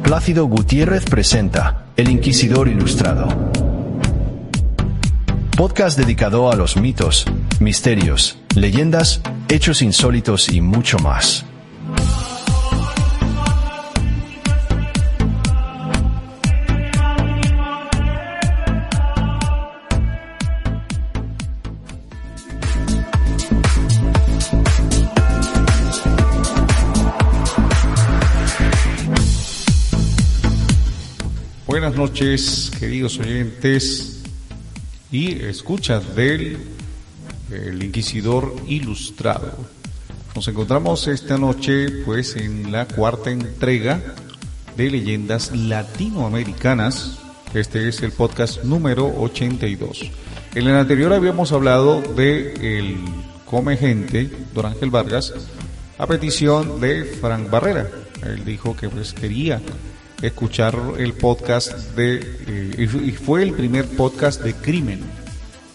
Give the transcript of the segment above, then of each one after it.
Plácido Gutiérrez presenta El Inquisidor Ilustrado. Podcast dedicado a los mitos, misterios, leyendas, hechos insólitos y mucho más. Buenas noches, queridos oyentes y escuchas del Inquisidor Ilustrado. Nos encontramos esta noche pues en la cuarta entrega de Leyendas Latinoamericanas. Este es el podcast número 82. En el anterior habíamos hablado de el Come Gente, Don Ángel Vargas, a petición de Frank Barrera. Él dijo que pues quería escuchar el podcast y fue el primer podcast de crimen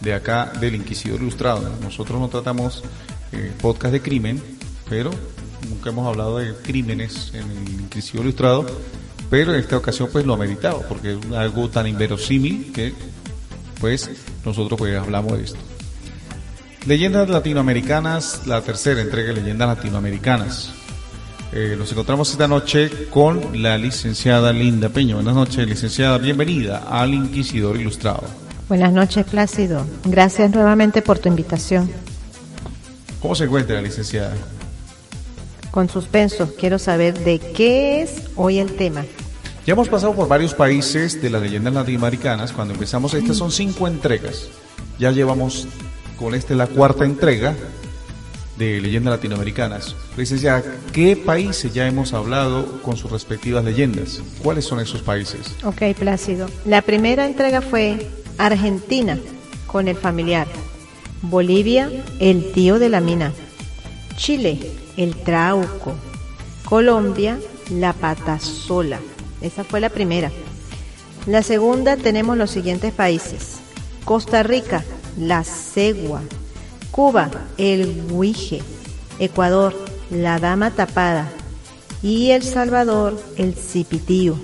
de acá del Inquisidor Ilustrado. Nosotros no tratamos podcast de crimen, pero nunca hemos hablado de crímenes en el Inquisidor Ilustrado, pero en esta ocasión pues lo ameritaba, porque es algo tan inverosímil que pues nosotros pues hablamos de esto. Leyendas Latinoamericanas, la tercera entrega de Leyendas Latinoamericanas. Nos encontramos esta noche con la licenciada Linda Peña. Buenas noches, licenciada. Bienvenida al Inquisidor Ilustrado. Buenas noches, Plácido. Gracias nuevamente por tu invitación. ¿Cómo se encuentra, licenciada? Con suspenso, quiero saber de qué es hoy el tema. Ya hemos pasado por varios países de las leyendas latinoamericanas. Cuando empezamos, estas son 5 entregas. Ya llevamos con la cuarta entrega de leyendas latinoamericanas. Licenciada, ¿qué países ya hemos hablado con sus respectivas leyendas? ¿Cuáles son esos países? Ok, Plácido. La primera entrega fue Argentina, con el familiar. Bolivia, el tío de la mina. Chile, el trauco. Colombia, la patasola. Esa fue la primera. La segunda tenemos los siguientes países. Costa Rica, la cegua. Cuba, el huije. Ecuador, la dama tapada. Y El Salvador, el cipitío.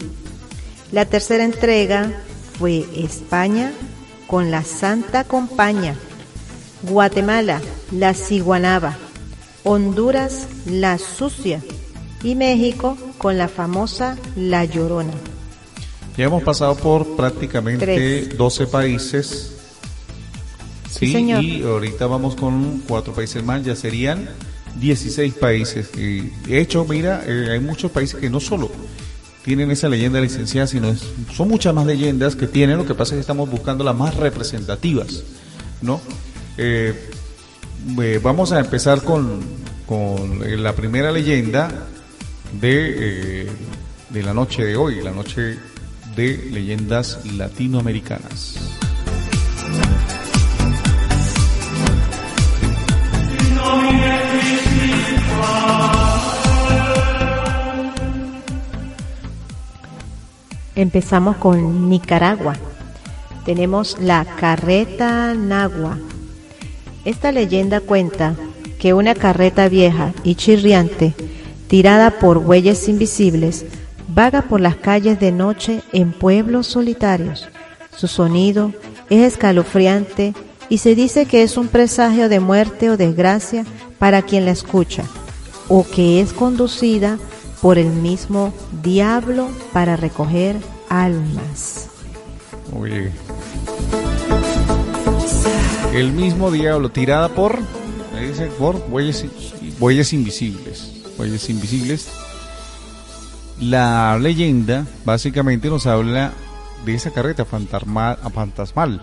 La tercera entrega fue España con la Santa Compaña. Guatemala, la ciguanaba. Honduras, la sucia. Y México con la famosa La Llorona. Ya hemos pasado por prácticamente 12 países. Sí, señor. Y ahorita vamos con 4 países más, ya serían 16 países. Y de hecho, mira, hay muchos países que no solo tienen esa leyenda licenciada, sino son muchas más leyendas que tienen. Lo que pasa es que estamos buscando las más representativas, ¿no? Vamos a empezar con la primera leyenda de la noche de hoy, la noche de leyendas latinoamericanas. Empezamos con Nicaragua. Tenemos la carreta nagua. Esta leyenda cuenta que una carreta vieja y chirriante, tirada por bueyes invisibles, vaga por las calles de noche en pueblos solitarios. Su sonido es escalofriante y se dice que es un presagio de muerte o desgracia para quien la escucha, o que es conducida por el mismo diablo para recoger almas. Oye, el mismo diablo, tirada por bueyes invisibles. Bueyes invisibles. La leyenda básicamente nos habla de esa carreta fantasmal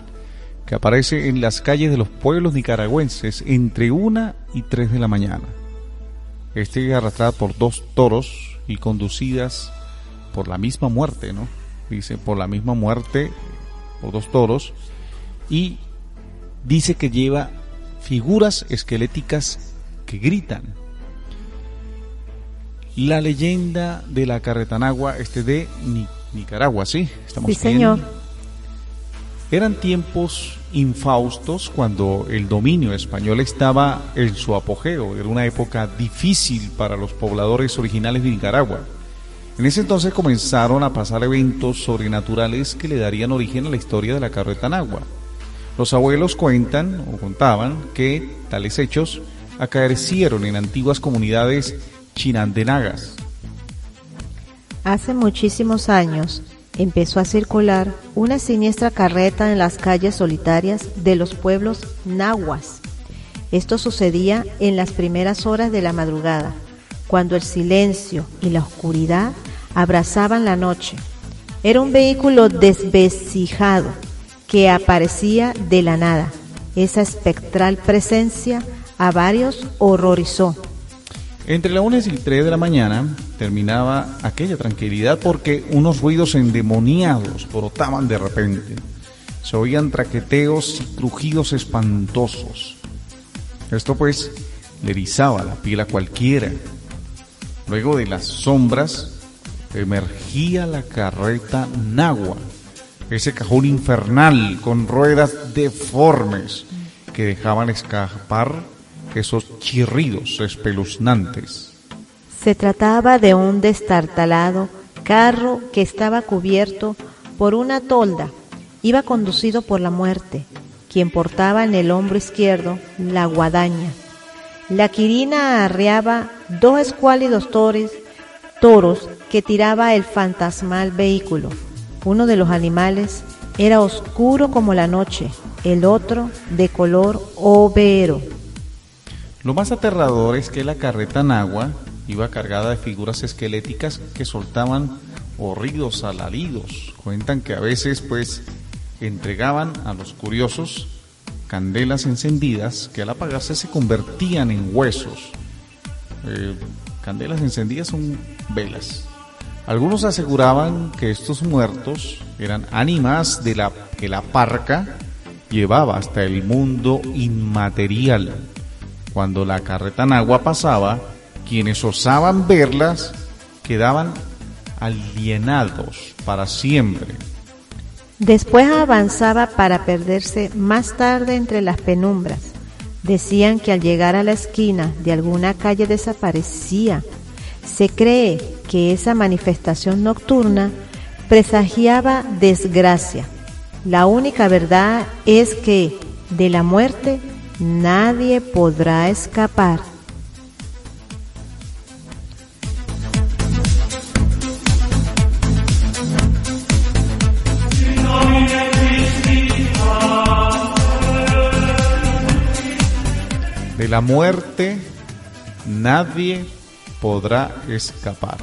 que aparece en las calles de los pueblos nicaragüenses entre 1 y 3 de la mañana. Arrastrada por 2 toros y conducidas por la misma muerte, ¿no? Dice, por la misma muerte, por 2 toros, y dice que lleva figuras esqueléticas que gritan. La leyenda de la carretanagua de Nicaragua, ¿sí? ¿Estamos bien? Señor. Eran tiempos infaustos cuando el dominio español estaba en su apogeo. Era una época difícil para los pobladores originales de Nicaragua. En ese entonces comenzaron a pasar eventos sobrenaturales que le darían origen a la historia de la carreta nagua. Los abuelos cuentan o contaban que tales hechos acaecieron en antiguas comunidades chinandenagas. Hace muchísimos años empezó a circular una siniestra carreta en las calles solitarias de los pueblos nahuas. Esto sucedía en las primeras horas de la madrugada, cuando el silencio y la oscuridad abrazaban la noche. Era un vehículo desvencijado que aparecía de la nada. Esa espectral presencia a varios horrorizó. Entre las 1 y 3 de la mañana terminaba aquella tranquilidad porque unos ruidos endemoniados brotaban de repente. Se oían traqueteos y crujidos espantosos. Esto pues le erizaba la piel a cualquiera. Luego de las sombras emergía la carreta nagua, ese cajón infernal con ruedas deformes que dejaban escapar esos chirridos espeluznantes. Se trataba de un destartalado carro que estaba cubierto por una tolda. Iba conducido por la muerte, quien portaba en el hombro izquierdo la guadaña. La quirina arreaba 2 escuálidos toros que tiraba el fantasmal vehículo. Uno de los animales era oscuro como la noche, el otro de color overo. Lo más aterrador es que la carreta nagua iba cargada de figuras esqueléticas que soltaban horridos alaridos. Cuentan que a veces pues entregaban a los curiosos candelas encendidas que al apagarse se convertían en huesos. Candelas encendidas son velas. Algunos aseguraban que estos muertos eran ánimas que la parca llevaba hasta el mundo inmaterial. Cuando la carreta nagua pasaba, quienes osaban verlas quedaban alienados para siempre. Después avanzaba para perderse más tarde entre las penumbras. Decían que al llegar a la esquina de alguna calle desaparecía. Se cree que esa manifestación nocturna presagiaba desgracia. La única verdad es que de la muerte nadie podrá escapar. De la muerte nadie podrá escapar.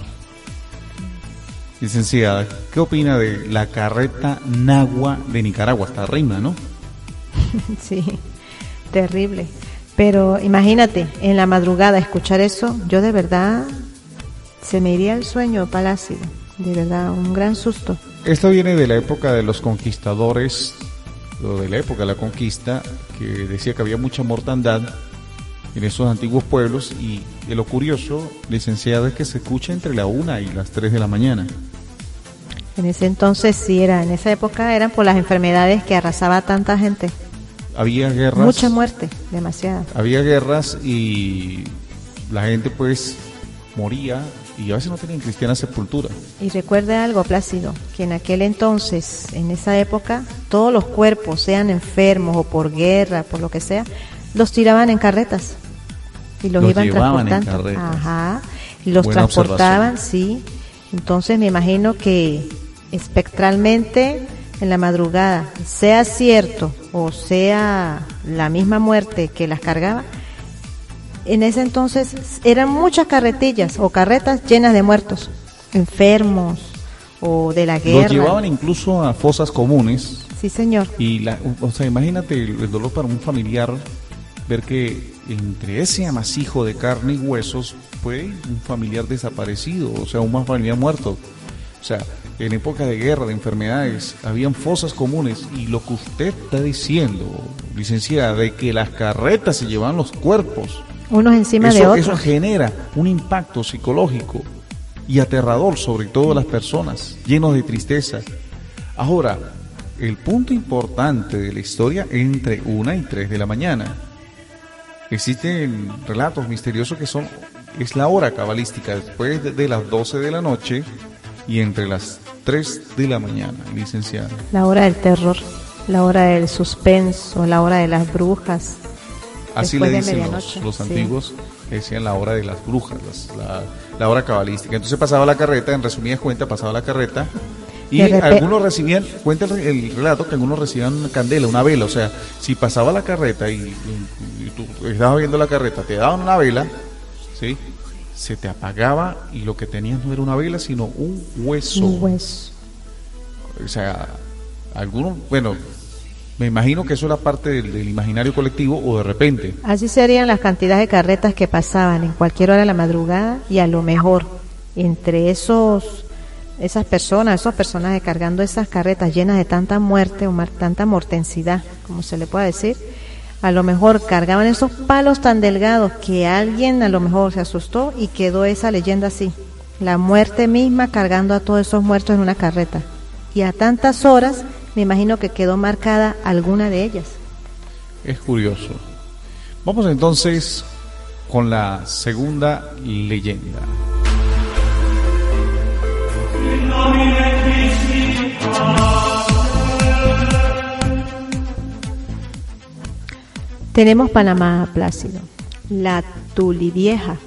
Licenciada, ¿qué opina de la carreta nagua de Nicaragua? Hasta rima, ¿no? Sí, terrible. Pero imagínate, en la madrugada escuchar eso, yo de verdad se me iría el sueño palácido. De verdad, un gran susto. Esto viene de la época de los conquistadores, o de la época de la conquista, que decía que había mucha mortandad en esos antiguos pueblos, y de lo curioso, licenciada, es que se escucha entre la 1 y las 3 de la mañana. En ese entonces sí era, en esa época eran por las enfermedades que arrasaba a tanta gente. Había guerras. Mucha muerte, demasiada. Había guerras y la gente pues moría y a veces no tenían cristiana sepultura. Y recuerde algo, Plácido, que en aquel entonces, en esa época, todos los cuerpos, sean enfermos o por guerra, por lo que sea, los tiraban en carretas y los iban transportando. Ajá, y los Buena transportaban, observación. sí. Entonces me imagino que espectralmente en la madrugada, sea cierto o sea la misma muerte que las cargaba, en ese entonces eran muchas carretillas o carretas llenas de muertos, enfermos o de la guerra. Los llevaban incluso a fosas comunes. Sí, señor. Y o sea, imagínate el dolor para un familiar ver que entre ese amasijo de carne y huesos fue un familiar desaparecido, o sea, un familiar muerto. O sea, en época de guerra, de enfermedades, habían fosas comunes, y lo que usted está diciendo, licenciada, de que las carretas se llevaban los cuerpos, unos encima de otros. Eso genera un impacto psicológico y aterrador sobre todo a las personas, llenos de tristeza. Ahora, el punto importante de la historia entre 1 y 3 de la mañana. Existen relatos misteriosos que son es la hora cabalística después de las 12 de la noche y entre las 3 de la mañana, licenciada. La hora del terror, la hora del suspenso, la hora de las brujas. Así después le de dicen medianoche, los sí. antiguos, decían la hora de las brujas, la hora cabalística. Entonces pasaba la carreta, en resumidas cuentas, pasaba la carreta y algunos recibían, cuenta el relato, que algunos recibían una candela, una vela. O sea, si pasaba la carreta y tú estabas viendo la carreta, te daban una vela, ¿sí? Se te apagaba y lo que tenías no era una vela, sino un hueso. Un hueso. O sea, algunos, bueno, me imagino que eso era parte del imaginario colectivo o de repente. Así serían las cantidades de carretas que pasaban en cualquier hora de la madrugada, y a lo mejor entre esas personas, esos personajes cargando esas carretas llenas de tanta muerte o tanta mortensidad, como se le pueda decir, a lo mejor cargaban esos palos tan delgados que alguien a lo mejor se asustó y quedó esa leyenda así, la muerte misma cargando a todos esos muertos en una carreta, y a tantas horas me imagino que quedó marcada alguna de ellas. Es curioso. Vamos entonces con la segunda leyenda. Tenemos Panamá, Plácido, la Tulivieja,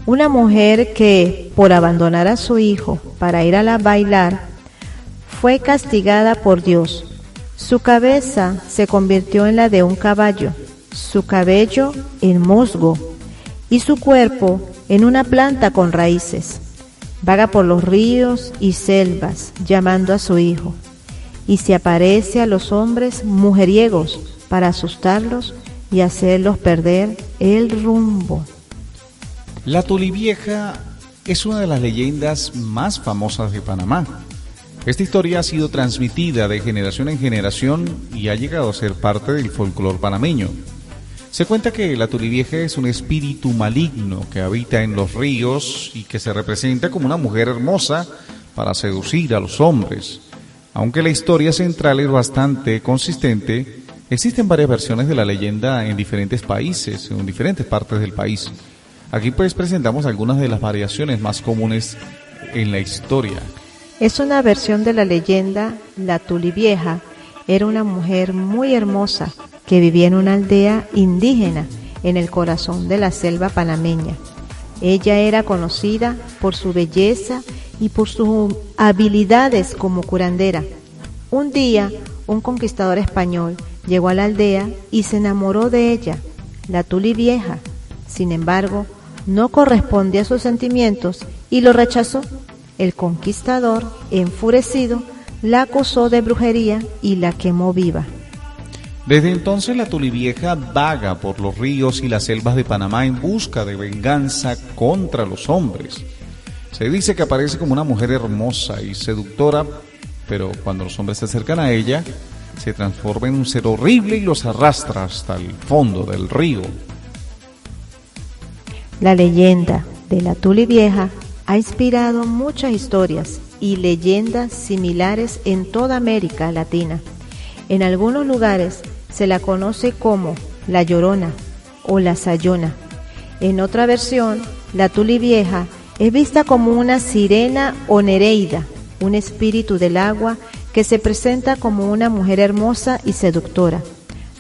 una mujer que por abandonar a su hijo para ir a bailar fue castigada por Dios. Su cabeza se convirtió en la de un caballo, su cabello en musgo y su cuerpo en una planta con raíces. Vaga por los ríos y selvas llamando a su hijo, y se aparece a los hombres mujeriegos para asustarlos y hacerlos perder el rumbo. La Tulivieja es una de las leyendas más famosas de Panamá. Esta historia ha sido transmitida de generación en generación y ha llegado a ser parte del folclore panameño. Se cuenta que la Tulivieja es un espíritu maligno que habita en los ríos y que se representa como una mujer hermosa para seducir a los hombres. Aunque la historia central es bastante consistente, existen varias versiones de la leyenda en diferentes países, en diferentes partes del país. Aquí pues presentamos algunas de las variaciones más comunes en la historia. Es una versión de la leyenda. La Tulivieja era una mujer muy hermosa que vivía en una aldea indígena en el corazón de la selva panameña. Ella era conocida por su belleza y por sus habilidades como curandera. Un día, un conquistador español llegó a la aldea y se enamoró de ella, la Tulivieja. Sin embargo, no correspondía a sus sentimientos y lo rechazó. El conquistador, enfurecido, la acusó de brujería y la quemó viva. Desde entonces la Tulivieja vaga por los ríos y las selvas de Panamá en busca de venganza contra los hombres. Se dice que aparece como una mujer hermosa y seductora, pero cuando los hombres se acercan a ella, se transforma en un ser horrible y los arrastra hasta el fondo del río. La leyenda de la Tulivieja ha inspirado muchas historias y leyendas similares en toda América Latina. En algunos lugares se la conoce como la Llorona o la Sayona. En otra versión, la Tulivieja es vista como una sirena o nereida, un espíritu del agua que se presenta como una mujer hermosa y seductora.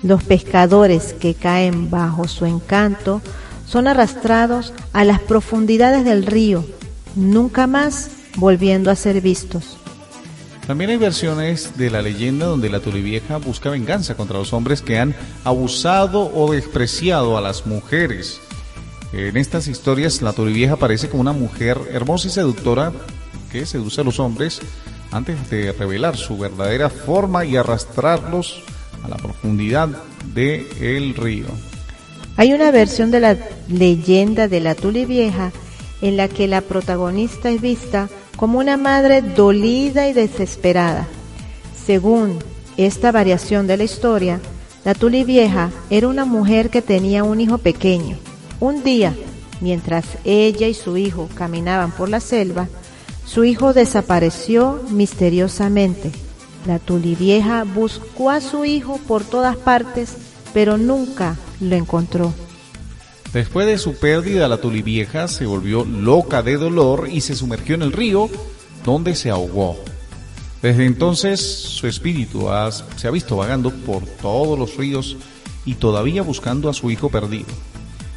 Los pescadores que caen bajo su encanto son arrastrados a las profundidades del río, nunca más volviendo a ser vistos. También hay versiones de la leyenda donde la Tulivieja busca venganza contra los hombres que han abusado o despreciado a las mujeres. En estas historias la Tulivieja aparece como una mujer hermosa y seductora que seduce a los hombres antes de revelar su verdadera forma y arrastrarlos a la profundidad del río. Hay una versión de la leyenda de la Tulivieja en la que la protagonista es vista como una madre dolida y desesperada. Según esta variación de la historia, la Tulivieja era una mujer que tenía un hijo pequeño. Un día, mientras ella y su hijo caminaban por la selva, su hijo desapareció misteriosamente. La Tulivieja buscó a su hijo por todas partes, pero nunca lo encontró. Después de su pérdida, la tulivieja se volvió loca de dolor y se sumergió en el río, donde se ahogó. Desde entonces, su espíritu se ha visto vagando por todos los ríos y todavía buscando a su hijo perdido.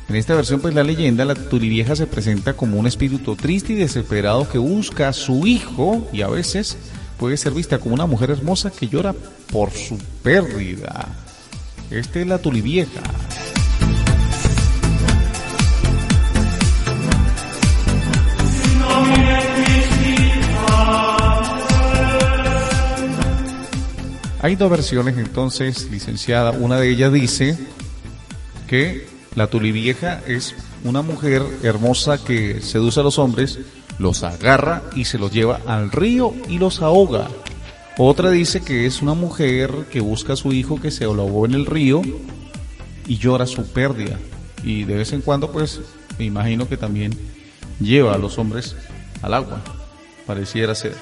En esta versión, pues la leyenda, la tulivieja se presenta como un espíritu triste y desesperado que busca a su hijo y a veces puede ser vista como una mujer hermosa que llora por su pérdida. Esta es la tulivieja. Hay dos versiones entonces, licenciada. Una de ellas dice que la tulivieja es una mujer hermosa que seduce a los hombres, los agarra y se los lleva al río y los ahoga. Otra dice que es una mujer que busca a su hijo que se ahogó en el río y llora su pérdida. Y de vez en cuando, pues, me imagino que también lleva a los hombres al agua. Pareciera ser.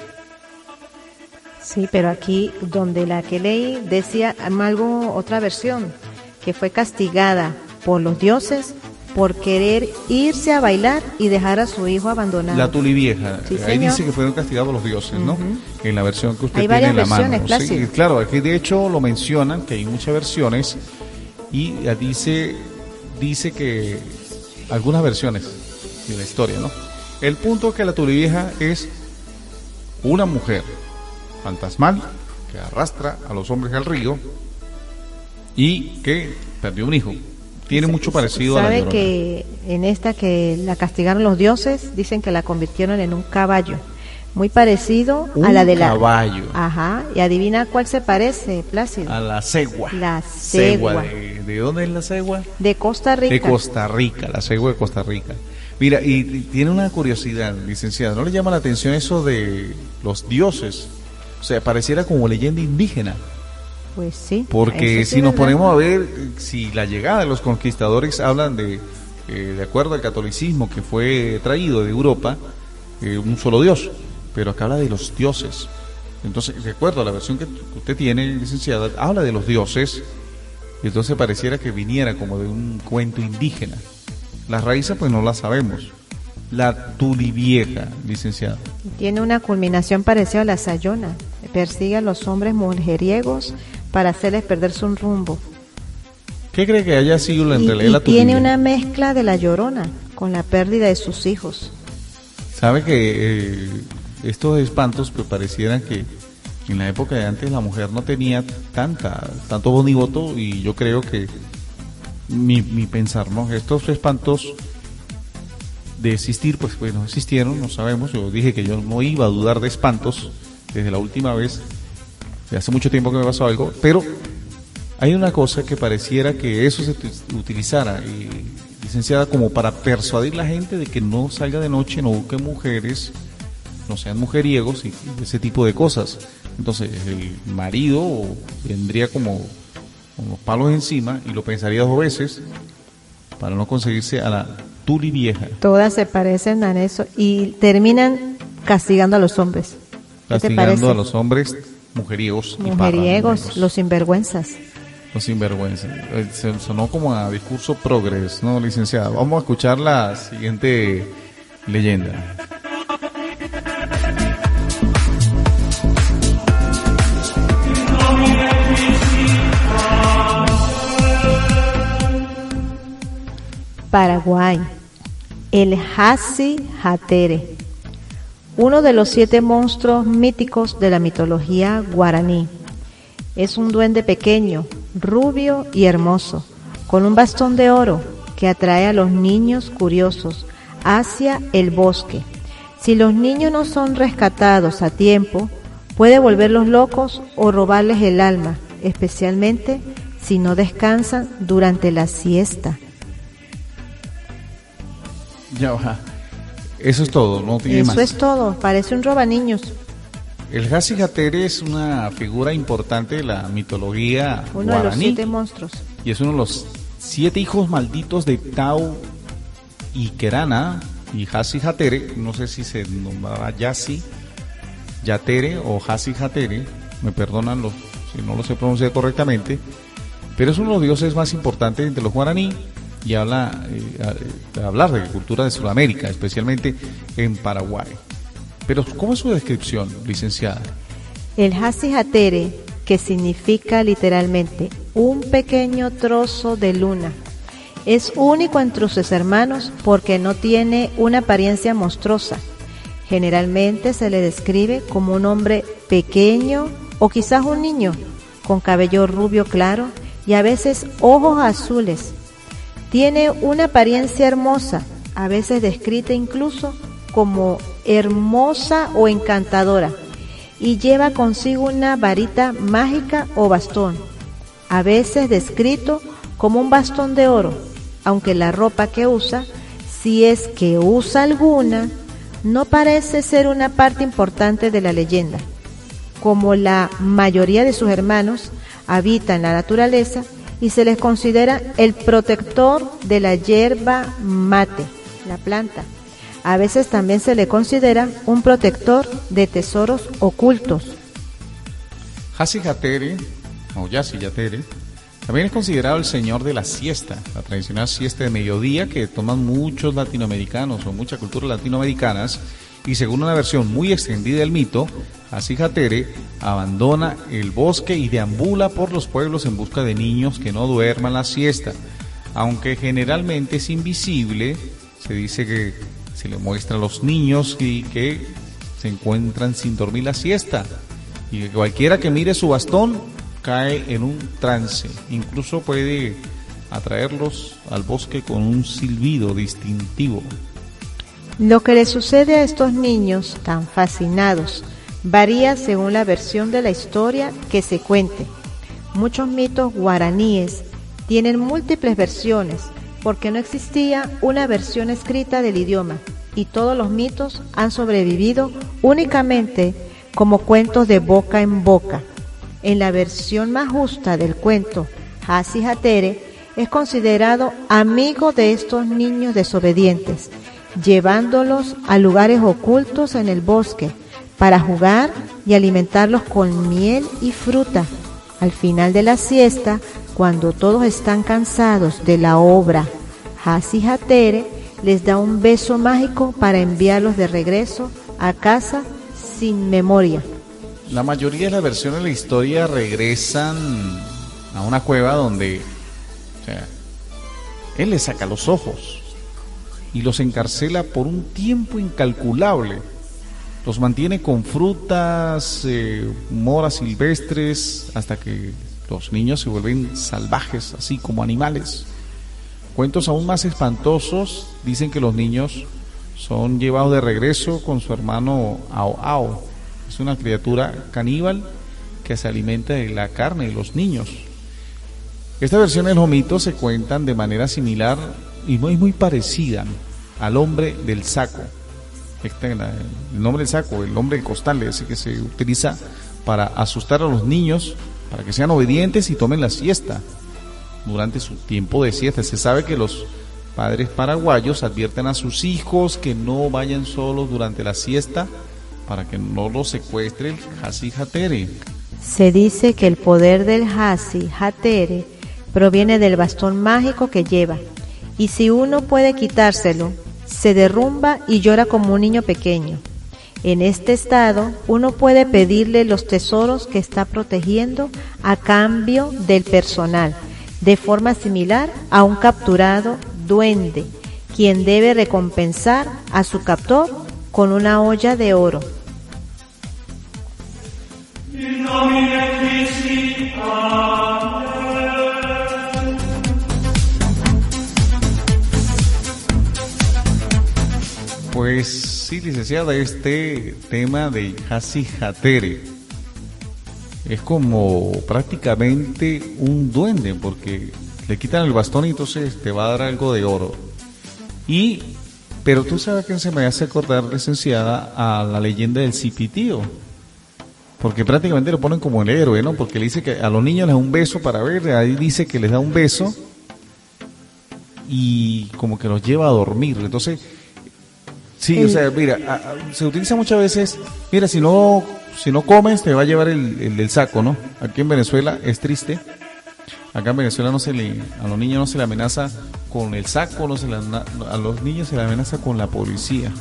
Sí, pero aquí donde la que leí decía otra versión, que fue castigada por los dioses por querer irse a bailar y dejar a su hijo abandonado. La tulivieja, sí, ahí señor. dice que fueron castigados los dioses, ¿no? En la versión que usted hay tiene en la mano. Versiones, sí, claro, aquí de hecho lo mencionan, que hay muchas versiones, y dice que algunas versiones de la historia, ¿no? El punto es que la tulivieja es una mujer fantasmal que arrastra a los hombres al río y que perdió un hijo. Tiene mucho parecido a la Llorona. ¿Sabe que en esta que la castigaron los dioses, dicen que la convirtieron en un caballo? Muy parecido a la de la... caballo. Ajá, y adivina cuál se parece, Plácido. A la cegua. La cegua. ¿De dónde es la cegua? De Costa Rica. De Costa Rica, la cegua de Costa Rica. Mira, y tiene una curiosidad, licenciada, ¿no le llama la atención eso de los dioses? O sea, pareciera como leyenda indígena. Pues sí. Porque sí, si nos ¿verdad? ponemos a ver, si la llegada de los conquistadores hablan de acuerdo al catolicismo que fue traído de Europa, un solo dios, pero acá habla de los dioses. Entonces, de acuerdo a la versión que usted tiene, licenciada, habla de los dioses, y entonces pareciera que viniera como de un cuento indígena. Las raíces pues no las sabemos. La tulivieja, licenciada. Tiene una culminación parecida a la sayona. Persigue a los hombres mujeriegos para hacerles perder su rumbo. ¿Qué cree que haya sido la Y entrelea de la tulivieja? tiene una mezcla de la Llorona con la pérdida de sus hijos. Sabe que estos espantos pues parecieran que en la época de antes la mujer no tenía tanto bonivoto, y yo creo que mi pensar, ¿no? Estos espantos de existir, pues no existieron, no sabemos. Yo dije que yo no iba a dudar de espantos desde la última vez, de hace mucho tiempo que me pasó algo, pero hay una cosa que pareciera que eso se utilizara, licenciada, como para persuadir a la gente de que no salga de noche, no busque mujeres, no sean mujeriegos y ese tipo de cosas. Entonces el marido vendría como con los palos encima y lo pensaría dos veces para no conseguirse a la tulivieja. Todas se parecen a eso y terminan castigando a los hombres. ¿Qué te parece? Castigando a los hombres mujeriegos y Mujeriegos, parranderos. los sinvergüenzas. Los sinvergüenzas. Sonó como a discurso progres, ¿no, licenciada? Vamos a escuchar la siguiente leyenda. Paraguay, el Hasi Hatere, uno de los 7 monstruos míticos de la mitología guaraní. Es un duende pequeño, rubio y hermoso, con un bastón de oro que atrae a los niños curiosos hacia el bosque. Si los niños no son rescatados a tiempo, puede volverlos locos o robarles el alma, especialmente si no descansan durante la siesta. Ya va. Eso es todo, no tiene más. Eso es todo, parece un robaniños. El Hasi Hatere es una figura importante de la mitología Uno de los guaraní 7 monstruos. y es uno de los 7 hijos malditos de Tau y Kerana y Hasi Hatere. No sé si se nombraba Yasi Yatere o Hasi Hatere, me perdonan si no lo sé pronunciar correctamente, pero es uno de los dioses más importantes entre los guaraní y hablar de cultura de Sudamérica, especialmente en Paraguay. Pero ¿cómo es su descripción, licenciada? El Hasi Hatere, que significa literalmente un pequeño trozo de luna, es único entre sus hermanos porque no tiene una apariencia monstruosa. Generalmente se le describe como un hombre pequeño o quizás un niño, con cabello rubio claro y a veces ojos azules. Tiene una apariencia hermosa, a veces descrita incluso como hermosa o encantadora, y lleva consigo una varita mágica o bastón, a veces descrito como un bastón de oro, aunque la ropa que usa, si es que usa alguna, no parece ser una parte importante de la leyenda. Como la mayoría de sus hermanos, habita en la naturaleza y se les considera el protector de la yerba mate, la planta. A veces también se le considera un protector de tesoros ocultos. Hasi Hatere, o Yasi Hatere, también es considerado el señor de la siesta, la tradicional siesta de mediodía que toman muchos latinoamericanos o muchas culturas latinoamericanas, y según una versión muy extendida del mito, Hasi Hatere abandona el bosque y deambula por los pueblos en busca de niños que no duerman la siesta. Aunque generalmente es invisible, se dice que se le muestra a los niños que se encuentran sin dormir la siesta, y que cualquiera que mire su bastón cae en un trance, incluso puede atraerlos al bosque con un silbido distintivo. Lo que le sucede a estos niños tan fascinados varía según la versión de la historia que se cuente. Muchos mitos guaraníes tienen múltiples versiones porque no existía una versión escrita del idioma y todos los mitos han sobrevivido únicamente como cuentos de boca en boca. En la versión más justa del cuento, Hasi Hatere es considerado amigo de estos niños desobedientes, llevándolos a lugares ocultos en el bosque para jugar y alimentarlos con miel y fruta. Al final de la siesta, cuando todos están cansados de la obra, Hasi Hatere les da un beso mágico para enviarlos de regreso a casa sin memoria. La mayoría de las versiones de la historia regresan a una cueva donde, él les saca los ojos y los encarcela por un tiempo incalculable. Los mantiene con frutas, moras silvestres, hasta que los niños se vuelven salvajes, así como animales. Cuentos aún más espantosos dicen que los niños son llevados de regreso con su hermano Ao Ao. Es una criatura caníbal que se alimenta de la carne de los niños. Estas versiones de los mitos se cuentan de manera similar y muy parecida al hombre del saco. El nombre del saco, el hombre del costal, ese que se utiliza para asustar a los niños, para que sean obedientes y tomen la siesta durante su tiempo de siesta. Se sabe que los padres paraguayos advierten a sus hijos que no vayan solos durante la siesta para que no los secuestre el Hasi Hatere. Se dice que el poder del Hasi Hatere proviene del bastón mágico que lleva, y si uno puede quitárselo, se derrumba y llora como un niño pequeño. En este estado, uno puede pedirle los tesoros que está protegiendo a cambio del personal, de forma similar a un capturado duende, quien debe recompensar a su captor con una olla de oro. Pues sí, licenciada, este tema de Hasi Hatere es como prácticamente un duende, porque le quitan el bastón y entonces te va a dar algo de oro. Pero tú sabes que se me hace acordar, licenciada, a la leyenda del Cipitío, porque prácticamente lo ponen como el héroe, ¿no? Porque le dice que a los niños les da un beso para ver, ahí dice que les da un beso y como que los lleva a dormir. Entonces, sí, o sea, mira, se utiliza muchas veces, mira, si no comes te va a llevar el del saco, ¿no? Aquí en Venezuela es triste. Acá en Venezuela a los niños no se le amenaza con el saco, a los niños se les amenaza con la policía.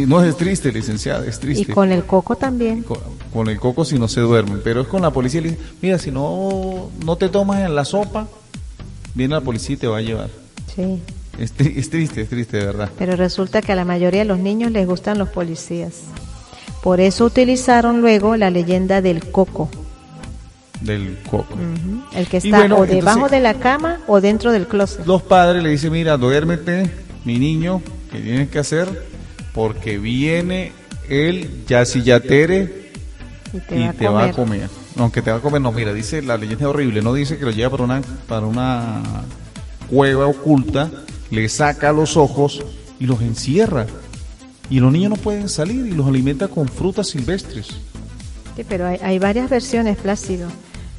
No es triste, licenciada, es triste. Y con el coco también. Con el coco si no se duermen, pero es con la policía. Le dice, mira, si no te tomas en la sopa, viene la policía y te va a llevar. Sí. Es triste, de verdad. Pero resulta que a la mayoría de los niños les gustan los policías. Por eso utilizaron luego la leyenda del coco. Del coco. Uh-huh. El que está o debajo de la cama o dentro del closet. Los padres le dicen, mira, duérmete, mi niño, ¿qué tienes que hacer? Porque viene el Yacillatere y te va a comer. Aunque te va a comer, no, mira, dice la leyenda horrible, no dice que lo lleva para una cueva oculta, le saca los ojos y los encierra. Y los niños no pueden salir y los alimenta con frutas silvestres. Sí, pero hay varias versiones, Plácido,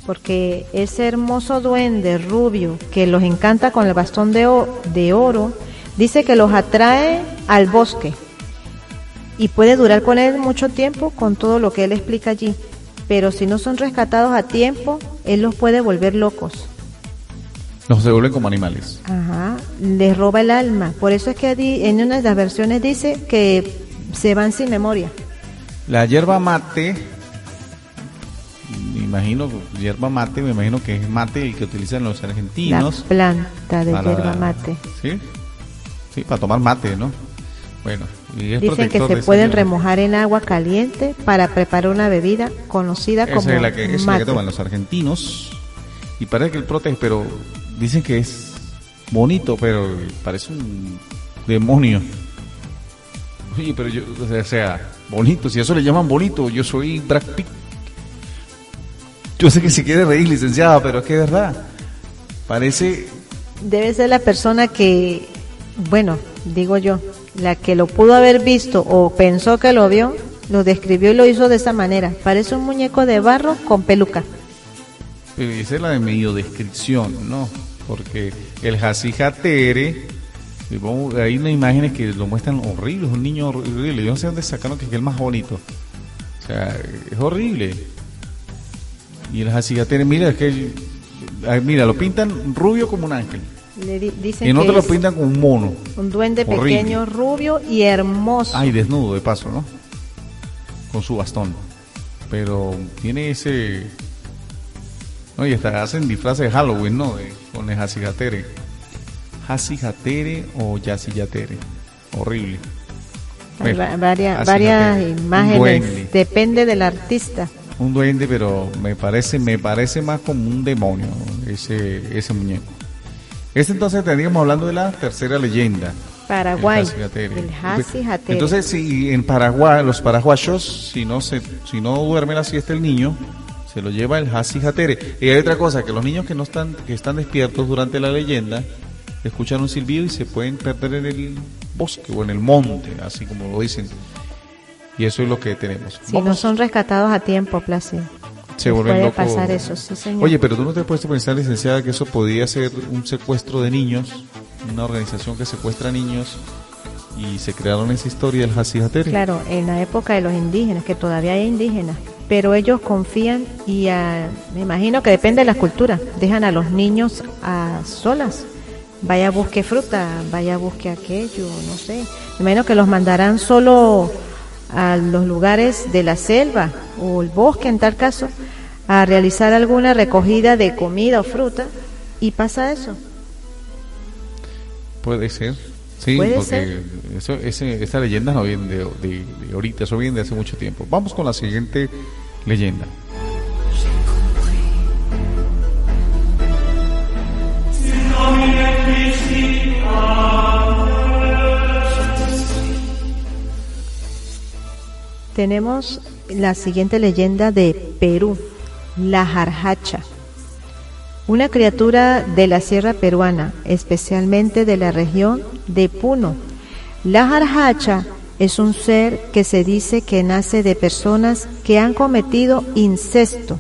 porque ese hermoso duende rubio que los encanta con el bastón de oro, dice que los atrae al bosque y puede durar con él mucho tiempo con todo lo que él explica allí, pero si no son rescatados a tiempo, él los puede volver locos. Los devuelven como animales. Ajá, les roba el alma, por eso es que en una de las versiones dice que se van sin memoria. La hierba mate, me imagino que es mate el que utilizan los argentinos. La planta de hierba mate. Sí, para tomar mate, ¿no? Bueno, y es dicen que se pueden remojar en agua caliente para preparar una bebida conocida como mate. Esa es la que toman los argentinos y parece que el protege, pero dicen que es bonito, pero parece un demonio. Oye, pero yo, o sea, bonito, si eso le llaman bonito, yo soy Brad Pitt. Yo sé que se quiere reír, licenciada, pero es que es verdad. Parece... Debe ser la persona que, bueno, digo yo, la que lo pudo haber visto o pensó que lo vio, lo describió y lo hizo de esa manera. Parece un muñeco de barro con peluca. Pero esa es la de medio descripción, ¿no? Porque el Yacillatere, hay unas imágenes que lo muestran horrible, es un niño horrible. Yo no sé dónde sacaron que es el más bonito. O sea, es horrible. Y el Yacillatere, mira, lo pintan rubio como un ángel. Dicen y en otro que lo pintan como un mono. Un duende horrible, pequeño, rubio y hermoso. Ay, desnudo de paso, ¿no? Con su bastón. Pero tiene ese... No, y hasta hacen disfraces de Halloween, ¿no? Con el Yacillatere. Yacillatere o Yacillatere. Horrible. Hay varias imágenes. Depende del artista. Un duende, pero me parece más como un demonio ese muñeco. Entonces estaríamos hablando de la tercera leyenda. Paraguay. El Yacillatere. Entonces, si en Paraguay, los paraguayos, si no duerme la siesta el niño, se lo lleva el Yacillatere. Y hay otra cosa, que los niños que están despiertos durante la leyenda, escuchan un silbido y se pueden perder en el bosque o en el monte, así como lo dicen. Y eso es lo que tenemos. Si no son rescatados a tiempo, Plácido. Se vuelven locos. Puede pasar eso, sí, señor. Oye, pero tú no te puedes pensar, licenciada, que eso podría ser un secuestro de niños, una organización que secuestra niños, y se crearon esa historia del Yacillatere. Claro, en la época de los indígenas, que todavía hay indígenas, pero ellos confían y me imagino que depende de la cultura, dejan a los niños a solas. Vaya, busque fruta, vaya, busque aquello, no sé. Me imagino que los mandarán solo a los lugares de la selva o el bosque, en tal caso, a realizar alguna recogida de comida o fruta, y pasa eso. Puede ser, sí, ¿Puede porque esta leyenda no viene de ahorita, eso viene de hace mucho tiempo. Vamos con la siguiente leyenda. Tenemos la siguiente leyenda de Perú, la jarhacha, una criatura de la sierra peruana, especialmente de la región de Puno. La jarhacha es un ser que se dice que nace de personas que han cometido incesto.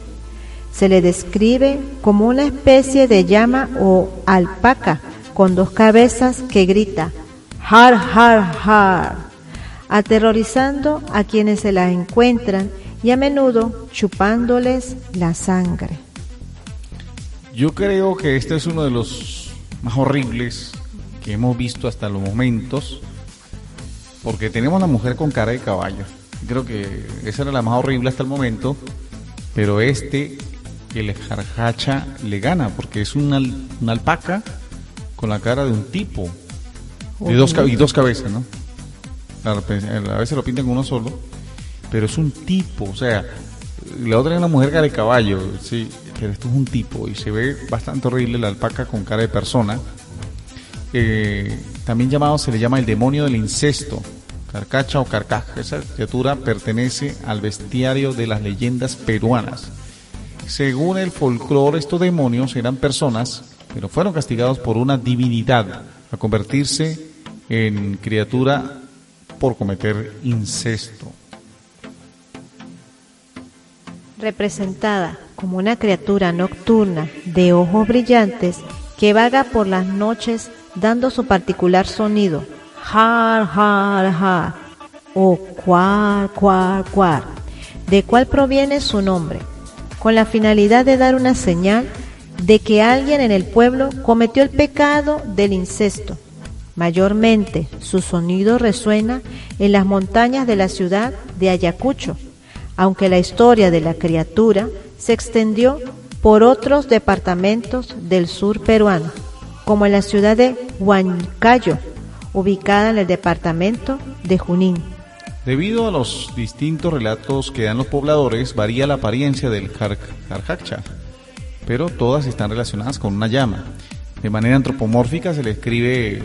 Se le describe como una especie de llama o alpaca con dos cabezas que grita har, har, har, aterrorizando a quienes se la encuentran y a menudo chupándoles la sangre. Yo creo que este es uno de los más horribles que hemos visto hasta los momentos, porque tenemos la mujer con cara de caballo. Creo que esa era la más horrible hasta el momento, pero el jarjacha le gana, porque es una alpaca con la cara de un tipo, y dos cabezas, ¿no? A veces lo pintan con uno solo, pero es un tipo, o sea, la otra es una mujer cara de caballo, sí, pero esto es un tipo, y se ve bastante horrible la alpaca con cara de persona. También se le llama el demonio del incesto, carcacha o carcaj. Esa criatura pertenece al bestiario de las leyendas peruanas. Según el folclore, estos demonios eran personas, pero fueron castigados por una divinidad a convertirse en criatura por cometer incesto. Representada como una criatura nocturna de ojos brillantes que vaga por las noches dando su particular sonido, har, har, har, o cuar, cuar, cuar, de cual proviene su nombre, con la finalidad de dar una señal de que alguien en el pueblo cometió el pecado del incesto. Mayormente su sonido resuena en las montañas de la ciudad de Ayacucho, aunque la historia de la criatura se extendió por otros departamentos del sur peruano, como en la ciudad de Huancayo, ubicada en el departamento de Junín. Debido a los distintos relatos que dan los pobladores, varía la apariencia del jarjacha, pero todas están relacionadas con una llama. De manera antropomórfica se le escribe,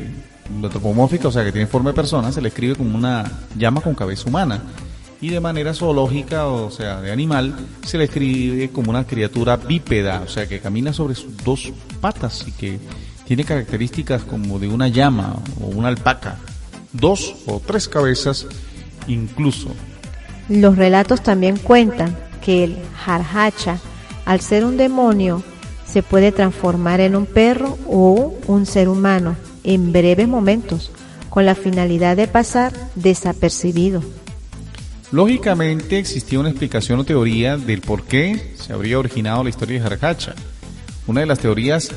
o sea que tiene forma de persona, se le escribe como una llama con cabeza humana. Y de manera zoológica, o sea, de animal, se le escribe como una criatura bípeda, o sea, que camina sobre sus dos patas y que tiene características como de una llama o una alpaca, 2 o 3 cabezas incluso. Los relatos también cuentan que el jarjacha, al ser un demonio, se puede transformar en un perro o un ser humano en breves momentos, con la finalidad de pasar desapercibido. Lógicamente existía una explicación o teoría del por qué se habría originado la historia de jarjacha. Una de las teorías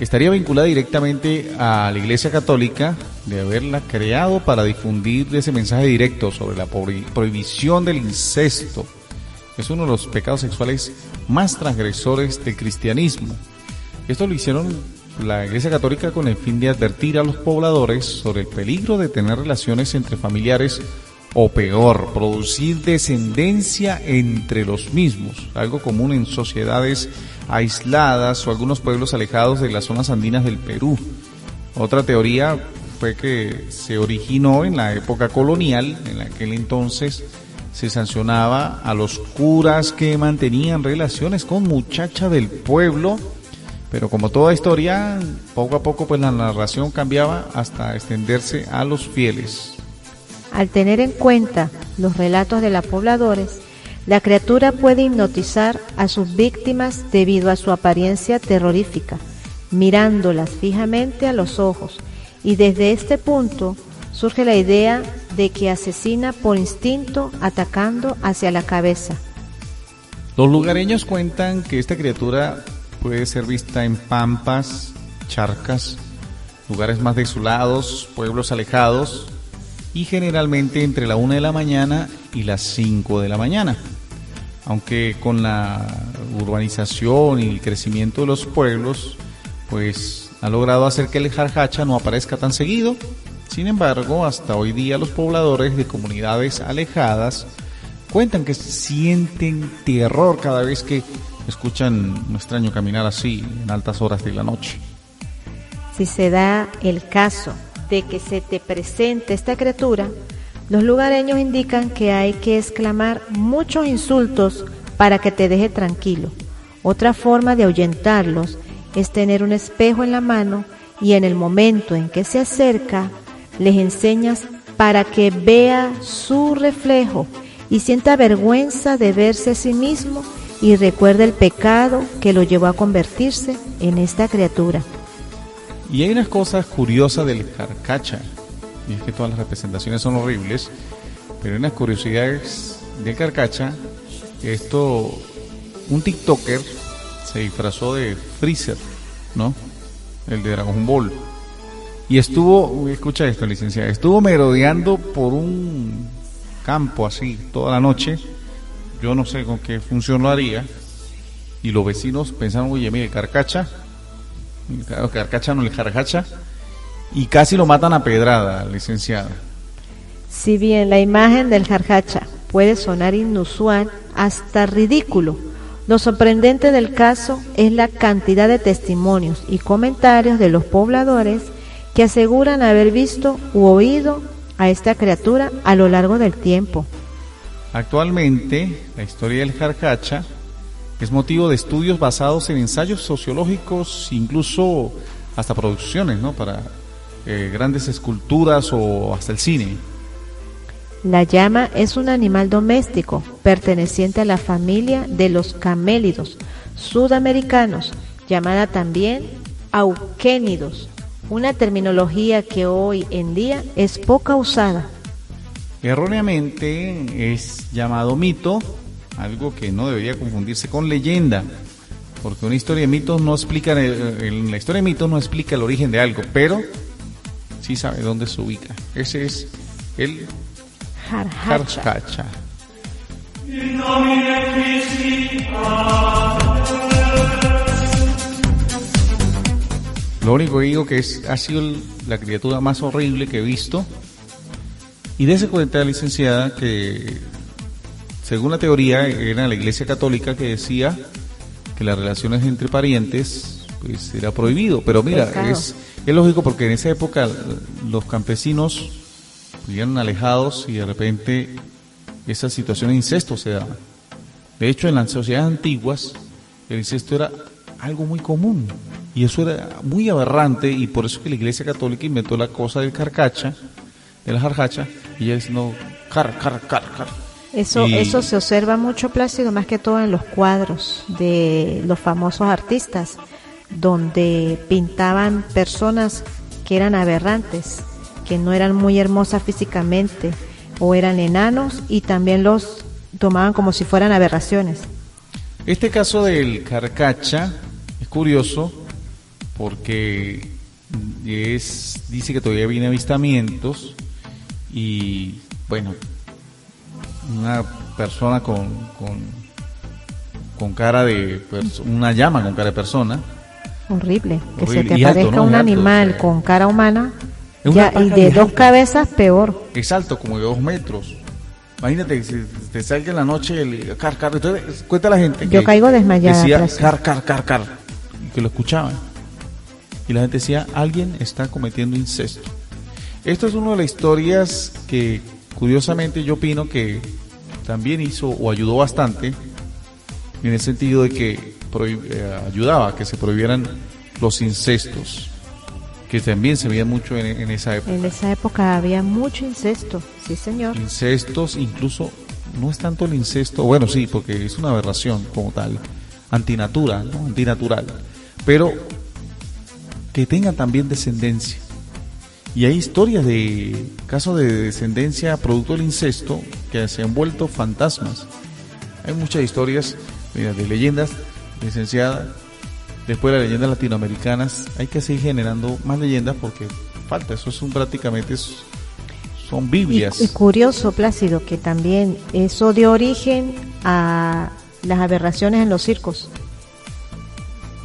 estaría vinculada directamente a la Iglesia Católica, de haberla creado para difundir ese mensaje directo sobre la prohibición del incesto. Es uno de los pecados sexuales más transgresores del cristianismo. Esto lo hicieron la Iglesia Católica con el fin de advertir a los pobladores sobre el peligro de tener relaciones entre familiares, o peor, producir descendencia entre los mismos, algo común en sociedades aisladas o algunos pueblos alejados de las zonas andinas del Perú. Otra teoría fue que se originó en la época colonial. En aquel entonces se sancionaba a los curas que mantenían relaciones con muchachas del pueblo, pero como toda historia, poco a poco pues la narración cambiaba hasta extenderse a los fieles. Al tener en cuenta los relatos de los pobladores, la criatura puede hipnotizar a sus víctimas debido a su apariencia terrorífica, mirándolas fijamente a los ojos, y desde este punto surge la idea de que asesina por instinto atacando hacia la cabeza. Los lugareños cuentan que esta criatura puede ser vista en pampas, charcas, lugares más desolados, pueblos alejados, y generalmente entre la 1 de la mañana y las 5 de la mañana. Aunque con la urbanización y el crecimiento de los pueblos, pues ha logrado hacer que el jarjacha no aparezca tan seguido. Sin embargo, hasta hoy día los pobladores de comunidades alejadas cuentan que sienten terror cada vez que escuchan un extraño caminar así en altas horas de la noche. Si se da el caso de que se te presente esta criatura, los lugareños indican que hay que exclamar muchos insultos para que te deje tranquilo. Otra forma de ahuyentarlos es tener un espejo en la mano y en el momento en que se acerca, les enseñas para que vea su reflejo y sienta vergüenza de verse a sí mismo y recuerde el pecado que lo llevó a convertirse en esta criatura. Y hay unas cosas curiosas del jarjacha, y es que todas las representaciones son horribles, pero hay unas curiosidades del jarjacha. Un TikToker se disfrazó de Freezer, ¿no? el de Dragon Ball. Y estuvo, escucha esto, licenciada, estuvo merodeando por un campo así toda la noche. Yo no sé con qué función lo haría. Y los vecinos pensaron, oye, mire, Carcacha, no, el Jarjacha, y casi lo matan a pedrada, licenciada. Si bien la imagen del Jarjacha puede sonar inusual, hasta ridículo, lo sorprendente del caso es la cantidad de testimonios y comentarios de los pobladores que aseguran haber visto u oído a esta criatura a lo largo del tiempo. Actualmente, la historia del Jarjacha es motivo de estudios basados en ensayos sociológicos, incluso hasta producciones, ¿no? Para grandes esculturas o hasta el cine. La llama es un animal doméstico perteneciente a la familia de los camélidos sudamericanos, llamada también auquénidos, una terminología que hoy en día es poca usada. Erróneamente es llamado mito, algo que no debería confundirse con leyenda, porque una historia de mitos no explica, la historia de mitos no explica el origen de algo, pero sí sabe dónde se ubica. Ese es el Jarjacha. Lo único que digo que ha sido la criatura más horrible que he visto. Y dése cuenta, licenciada, que según la teoría era la Iglesia Católica que decía que las relaciones entre parientes pues era prohibido. Pero mira, es lógico, porque en esa época los campesinos vivían alejados y de repente esa situación de incesto se daba. De hecho, en las sociedades antiguas el incesto era algo muy común y eso era muy aberrante, y por eso que la Iglesia Católica inventó la cosa del Carcacha, de la Jarjacha, y ella dice, no, car. Eso se observa mucho, Plácido, más que todo en los cuadros de los famosos artistas, donde pintaban personas que eran aberrantes, que no eran muy hermosas físicamente, o eran enanos, y también los tomaban como si fueran aberraciones. Este caso del Carcacha es curioso porque dice que todavía viene avistamientos y, bueno, una persona con cara de una llama con cara de persona. Horrible, que horrible. se te Y aparezca alto, ¿no? un animal alto, con cara humana, ya, y de 2 cabezas, peor. Es alto, como de 2 metros. Imagínate, si te salga en la noche el car. Entonces, cuenta la gente que yo caigo desmayada. Decía car, y que lo escuchaban. Y la gente decía, alguien está cometiendo incesto. Esto es una de las historias que, curiosamente, yo opino que también hizo o ayudó bastante, en el sentido de que ayudaba a que se prohibieran los incestos, que también se veía mucho en esa época. En esa época había mucho incesto, sí señor. Incestos, incluso no es tanto el incesto, bueno sí, porque es una aberración como tal, antinatural, pero que tengan también descendencia. Y hay historias de casos de descendencia producto del incesto que se han vuelto fantasmas. Hay muchas historias, mira, de leyendas, licenciada. Después de las leyendas latinoamericanas, hay que seguir generando más leyendas porque falta, eso prácticamente son Biblias. Y curioso, Plácido, que también eso dio origen a las aberraciones en los circos.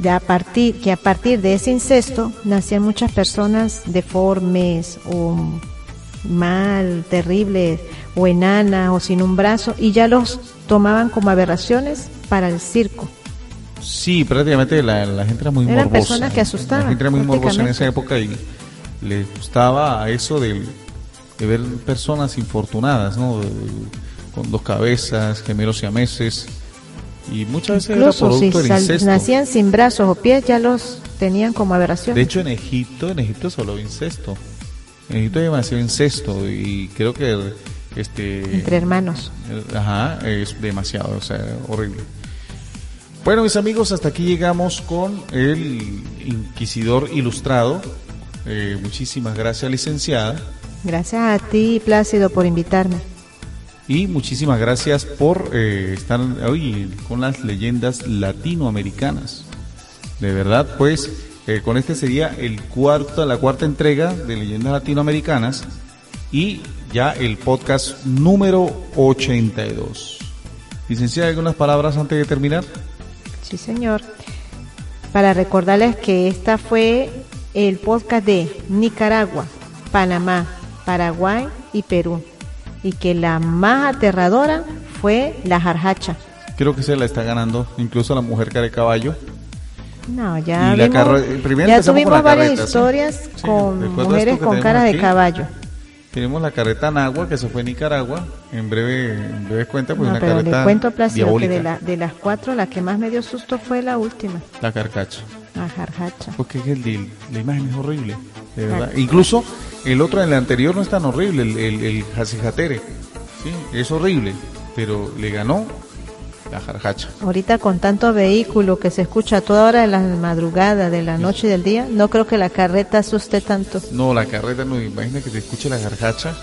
A partir de ese incesto nacían muchas personas deformes o mal, terribles, o enanas o sin un brazo, y ya los tomaban como aberraciones para el circo. Sí, prácticamente la gente era muy morbosa. Eran personas que asustaban. La gente era muy morbosa en esa época y les gustaba eso de ver personas infortunadas, ¿no? Con 2 cabezas, gemelos siameses. Y muchas veces incluso era producto si del incesto. Nacían sin brazos o pies, ya los tenían como aberración. De hecho, en Egipto solo incesto. En Egipto hay demasiado incesto y creo que entre hermanos. Es demasiado, o sea, horrible. Bueno, mis amigos, hasta aquí llegamos con el Inquisidor Ilustrado. Muchísimas gracias, licenciada. Gracias a ti, Plácido, por invitarme. Y muchísimas gracias por estar hoy con las leyendas latinoamericanas. De verdad, pues, con este sería la cuarta entrega de Leyendas Latinoamericanas y ya el podcast número 82. Licenciada, ¿algunas palabras antes de terminar? Sí, señor. Para recordarles que esta fue el podcast de Nicaragua, Panamá, Paraguay y Perú, y que la más aterradora fue la jarjacha. Creo que se la está ganando incluso la mujer cara de caballo. No, ya primero ya tuvimos varias carreta, historias ¿sí? con mujeres con cara de caballo. Tenemos la carreta Nagua, que se fue a Nicaragua. En breve cuenta, pues no, una pero carreta le cuento, Plácido, diabólica. que de las cuatro, la que más me dio susto fue la última. La carcacha. La jarjacha. Porque la imagen es horrible, de verdad. Incluso el anterior no es tan horrible, el Jacijatere. Sí, es horrible, pero le ganó la jarjacha. Ahorita con tanto vehículo que se escucha a toda hora de la madrugada, de la noche y del día, no creo que la carreta asuste tanto. No, la carreta no, imagina que te escuche la jarjacha.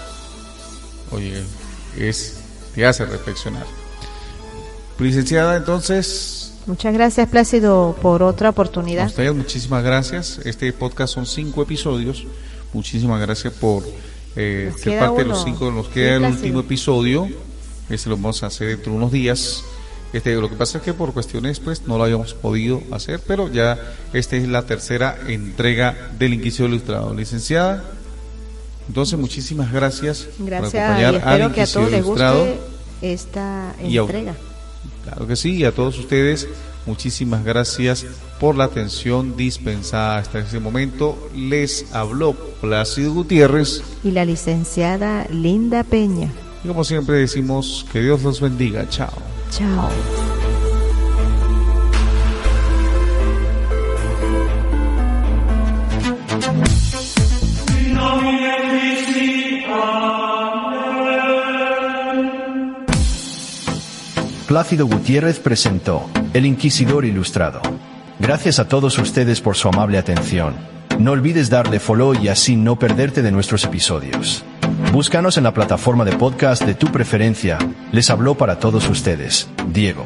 Oye, te hace reflexionar. Licenciada, entonces... Muchas gracias, Plácido, por otra oportunidad. A ustedes, muchísimas gracias. Este podcast son 5 episodios. Muchísimas gracias por ser parte de los 5. Nos queda el último episodio. Lo vamos a hacer dentro de unos días. Lo que pasa es que por cuestiones pues no lo habíamos podido hacer, pero ya esta es la tercera entrega del Inquisidor Ilustrado. Licenciada, entonces muchísimas gracias por acompañar y espero que a todos les Ilustrado. guste esta entrega. Claro que sí, y a todos ustedes muchísimas gracias por la atención dispensada hasta ese momento. Les habló Plácido Gutiérrez y la licenciada Linda Peña. Y como siempre decimos, que Dios los bendiga. Chao. Chao. Plácido Gutiérrez presentó El Inquisidor Ilustrado. Gracias a todos ustedes por su amable atención. No olvides darle follow y así no perderte de nuestros episodios. Búscanos en la plataforma de podcast de tu preferencia. Les habló para todos ustedes, Diego.